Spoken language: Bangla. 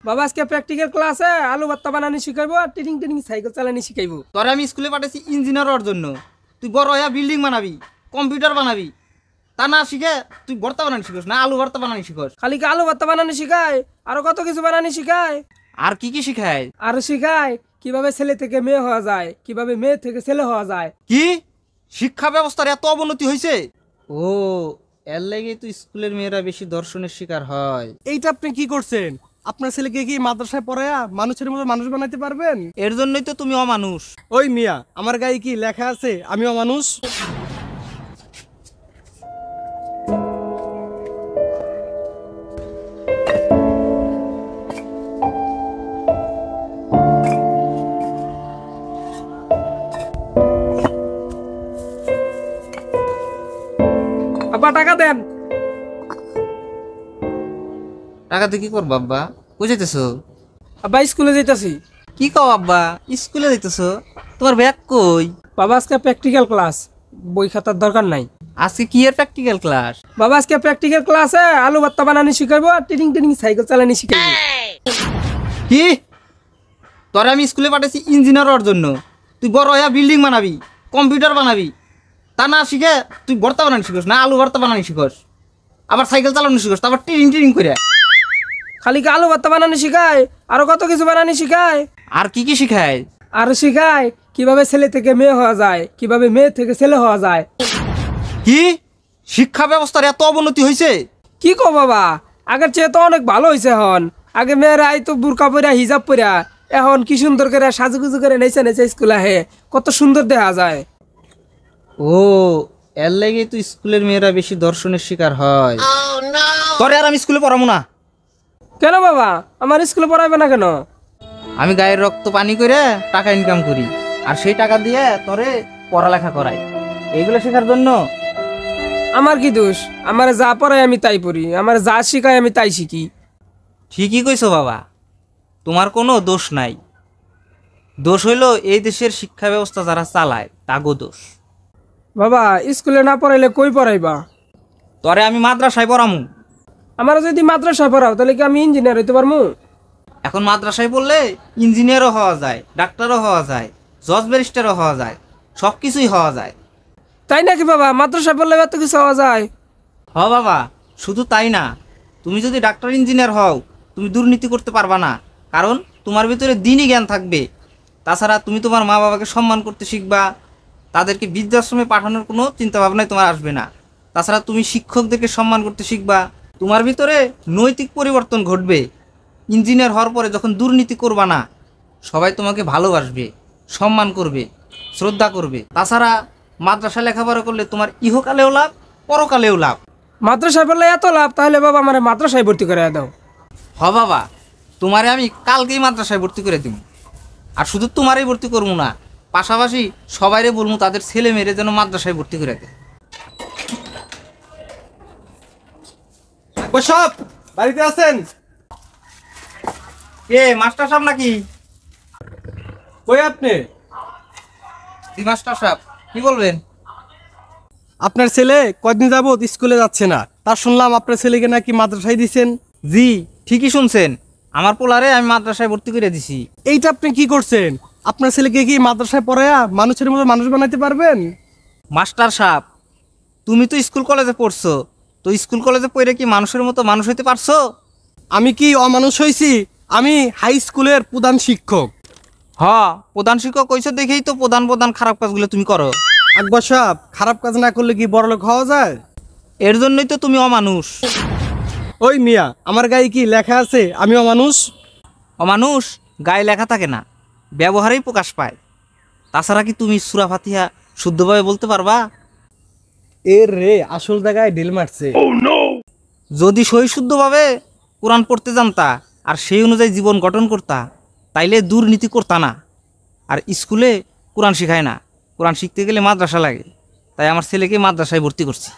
বাবা আজকে প্র্যাকটিক্যাল ক্লাসে আলু ভর্তা বানানি শিখাইবো আর টিনিং টিনিং সাইকেল চালানি শিখাইবো। তোরে আমি স্কুলে পাঠাইছি ইঞ্জিনিয়ার হওয়ার জন্য। তুই বড় হইয়া বিল্ডিং বানাবি, কম্পিউটার বানাবি, তা না শিখে তুই ভর্তা বানানি শিখোস না আলু ভর্তা বানানি শিখোস। খালি কি আলু ভর্তা বানানি শিখায়, আরো কত কিছু বানানি শিখায়। আর কি শিখায়? আরো শিখায় কিভাবে ছেলে থেকে মেয়ে হওয়া যায়, কিভাবে মেয়ে থেকে ছেলে হওয়া যায়। কি শিক্ষা ব্যবস্থার এত অবনতি হয়েছে? ও এর লাগে তুই স্কুলের মেয়েরা বেশি দর্শনের শিকার হয়। এইটা আপনি কি করছেন? আপনার ছেলেকে কি মাদ্রাসায় পড়ায়া মানুষের মতো মানুষ বানাইতে পারবেন? এর জন্যই তো তুমি অমানুষ। ওই মিয়া, আমার গায়ে কি লেখা আছে আমি অমানুষ? আব্বা টাকা দেন। টাকা দিয়ে কি করবো আব্বা? কই যাইতেছো? আব্বা স্কুলে যাইতাছি। কি কও আব্বা, স্কুলে যাইতেছো? তোমার ব্যাগ কই? বাবা আজকে প্র্যাকটিক্যাল ক্লাস, বই খাতার দরকার নাই। আজকে কি এর প্র্যাকটিক্যাল ক্লাস? বাবা আজকে প্র্যাকটিক্যাল ক্লাসে আলু ভর্তা বানানি শিখাইবো আর টিনিং টিনিং সাইকেল চালানি শিখাইবো। কি তোরে আমি স্কুলে পাঠাইছি ইঞ্জিনিয়ার হওয়ার জন্য। তুই বড় হইয়া বিল্ডিং বানাবি, কম্পিউটার বানাবি, তা না শিখে তুই ভর্তা বানানি শিখোস না আলু ভর্তা বানানি শিখোস। আবার সাইকেল চালানো শিখোস, আবার টিরিং টিরিং করে। খালি কি আলু ভর্তা বানানি শিখায়, আরো কত কিছু বানানি শিখায়। আর কি শিখায়? আরো শিখায় কিভাবে ছেলে থেকে মেয়ে হওয়া যায়, কিভাবে মেয়ে থেকে ছেলে হওয়া যায়। কি শিক্ষা ব্যবস্থার এত অবনতি হয়েছে? কি কো বাবা, আগের চেয়ে তো অনেক ভালো হয়েছে। এখন আগে মেয়েরা আইতো বুরকা পরা হিজাব পরা, এখন কি সুন্দর করে সাজুগুজু করে নেচে নেচে স্কুল আহে, কত সুন্দর দেখা যায়। ও এর লাগে তুই স্কুলের মেয়েরা বেশি দর্শনের শিকার হয়। তোরে আর আমি স্কুলে পড়াবো না। কেন বাবা, আমার স্কুলে পড়াবে না কেন? আমি গায়ের রক্ত পানি করে টাকা ইনকাম করি, আর সেই টাকা দিয়ে তোরে পড়ালেখা করাই, এইগুলো শেখার জন্য। আমার কি দোষ? আমার যা পড়াই আমি তাই পড়ি, আমার যা শিখাই আমি তাই শিখি। ঠিকই কইছো বাবা, তোমার কোনো দোষ নাই। দোষ হইল এই দেশের শিক্ষা ব্যবস্থা যারা চালায় তাগো দোষ। বাবা স্কুলে না পড়াইলে কই পড়াইবা? তরে আমি মাদ্রাসায় পড়ামু। আমার যদি মাদ্রাসায় পড়াও তাহলে কি আমি ইঞ্জিনিয়ার হইতে পারবো? এখন মাদ্রাসায় পড়লে ইঞ্জিনিয়ারও হওয়া যায়, ডাক্তারও হওয়া যায়, জজ ব্যারিস্টারও হওয়া যায়, সব কিছুই হওয়া যায়। তাই নাকি বাবা? মাদ্রাসায় পড়লে এত কিছু হওয়া যায়? হ বাবা, শুধু তাই না, তুমি যদি ডাক্তার ইঞ্জিনিয়ার হও তুমি দুর্নীতি করতে পারবা না, কারণ তোমার ভিতরে দিনই জ্ঞান থাকবে। তাছাড়া তুমি তোমার মা বাবাকে সম্মান করতে শিখবা, তাদেরকে বৃদ্ধাশ্রমে পাঠানোর কোনো চিন্তাভাবনাই তোমার আসবে না। তাছাড়া তুমি শিক্ষকদেরকে সম্মান করতে শিখবা, তোমার ভিতরে নৈতিক পরিবর্তন ঘটবে। ইঞ্জিনিয়ার হওয়ার পরে যখন দুর্নীতি করবা না, সবাই তোমাকে ভালোবাসবে, সম্মান করবে, শ্রদ্ধা করবে। তাছাড়া মাদ্রাসা লেখাপড়া করলে তোমার ইহকালেও লাভ, পরকালেও লাভ। মাদ্রাসায় পড়লে এত লাভ, তাহলে বাবা আমার মাদ্রাসায় ভর্তি করে দাও। হ বাবা, তোমারে আমি কালকেই মাদ্রাসায় ভর্তি করে দিব। আর শুধু তোমারই ভর্তি করবো না, পাশাপাশি সবাইরে বলবো তাদের ছেলে মেয়েরে যেন মাদ্রাসায় ভর্তি করে দেয়। সব বাড়িতে আছেন? এ মাস্টার সাহেব নাকি? কই আপনি? জি মাস্টার সাহেব, কি বলবেন? আপনার ছেলে কয়দিন যাবত স্কুলে যাচ্ছে না, তার শুনলাম আপনার ছেলেকে নাকি মাদ্রাসায় দিছেন। জি ঠিকই শুনছেন, আমার পোলারে আমি মাদ্রাসায় ভর্তি করে দিছি। এইটা আপনি কি করছেন? আপনার ছেলেকে কি মাদ্রাসায় পড়ায়া মানুষের মতো মানুষ বানাইতে পারবেন? মাস্টার সাহেব, তুমি তো স্কুল কলেজে পড়ছো, তো স্কুল কলেজে পড়ে কি মানুষের মতো মানুষ হইতে পারছো? আমি কি অমানুষ হয়েছি? আমি হাই স্কুলের প্রধান শিক্ষক। হ, প্রধান শিক্ষক কইছো দেখেই তো প্রধান খারাপ কাজগুলো তুমি করো। আকবর সাহেব, খারাপ কাজ না করলে কি বড়লোক হওয়া যায়? এর জন্যই তো তুমি অমানুষ। ওই মিয়া, আমার গায়ে কি লেখা আছে আমি অমানুষ? অমানুষ গায়ে লেখা থাকে না, ব্যবহারেই প্রকাশ পায়। তাছাড়া কি তুমি সূরা ফাতিহা শুদ্ধভাবে বলতে পারবা? এর রে আসল জায়গায় ঢিল মারছে। যদি সহি শুদ্ধভাবে কোরআন পড়তে জানতা আর সেই অনুযায়ী জীবন গঠন করতা, তাইলে দুর্নীতি করতা না। আর স্কুলে কোরআন শেখায় না, কোরআন শিখতে গেলে মাদ্রাসা লাগে, তাই আমার ছেলেকে মাদ্রাসায় ভর্তি করছি।